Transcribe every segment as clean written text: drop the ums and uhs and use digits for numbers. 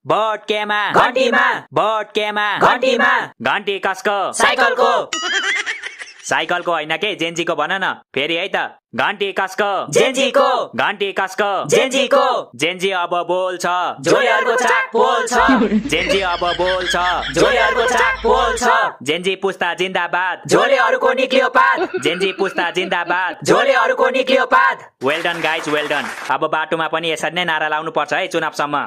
vote केमा घन्टीमा vote केमा घन्टीमा घन्टी कसको साइकलको साइकलको होइन के जेन्जीको भन न फेरि है त घन्टी कसको जेन्जीको घन्टी कसको जेन्जीको जेन्जी अब बोल्छ झोलेहरूको चाक पोल्छ जेन्जी अब बोल्छ झोलेहरूको चाक पोल्छ जेन्जी पुस्ता जिन्दाबाद झोलेहरूको निक्लियो पात जेन्जी पुस्ता जिन्दाबाद झोलेहरूको निक्लियो पात well done guys well done अब बाटोमा पनि यसरी नै नारा लाउनु पर्छ है चुनावसम्म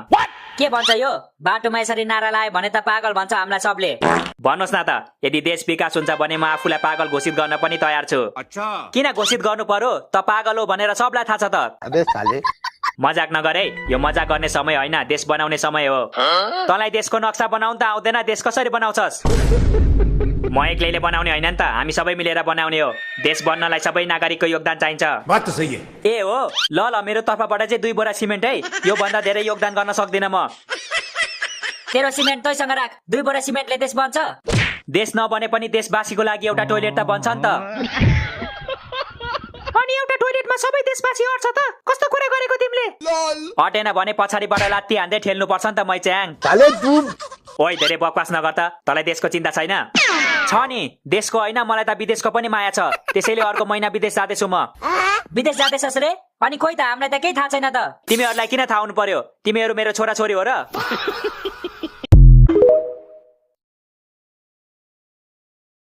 के भन्छ यो बाटोमा यसरी नारा लायो भने त पागल भन्छ हामीलाई सबले भन्नुहोस् न त यदि देश विकास हुन्छ भने म आफूलाई पागल घोषित गर्न पनि तयार छु किन घोषित गर्नु पर्यो त पागल हो भनेर सबलाई थाहा छ त मजाक नगर है यो मजाक गर्ने समय होइन देश बनाउने समय हो तँलाई देशको नक्सा बनाउन त आउँदैन देश कसरी बनाउँछस् म एक्लैले बनाउने होइन नि त हामी सबै मिलेर बनाउने हो देश बन्नलाई सबै नागरिकको योगदान चाहिन्छ बात त सही है ए हो ल मेरो तर्फबाट चाहिँ 2 बोरा सिमेन्ट है यो भन्दा धेरै योगदान गर्न सक्दिन म तेरो सिमेन्ट तैसँग राख 2 बोरा सिमेन्टले देश बन्छ देश नबने पनि देशवासीको लागि एउटा टोयलेट त बन्छ नि त अनि एउटा टोयलेटमा सबै देशवासी अट्छ त कस्तो कुरा गरेको तिमीले अटेन भने पछाडीबाट लात्ती हान्दै ठेल्नु पर्छ नि त मैच्याङ ओइ धेरै बकवास नगर त तँलाई देशको चिन्ता छैन छ नि देशको होइन मलाई त विदेशको पनि माया छ त्यसैले अर्को महिना विदेश जाँदैछु म विदेश जाँदैछस् रे अनि खोइ त हामीलाई त केही थाहा छैन त तिमीहरूलाई किन थाहा हुनु पर्यो तिमीहरू मेरो छोरा छोरी हो र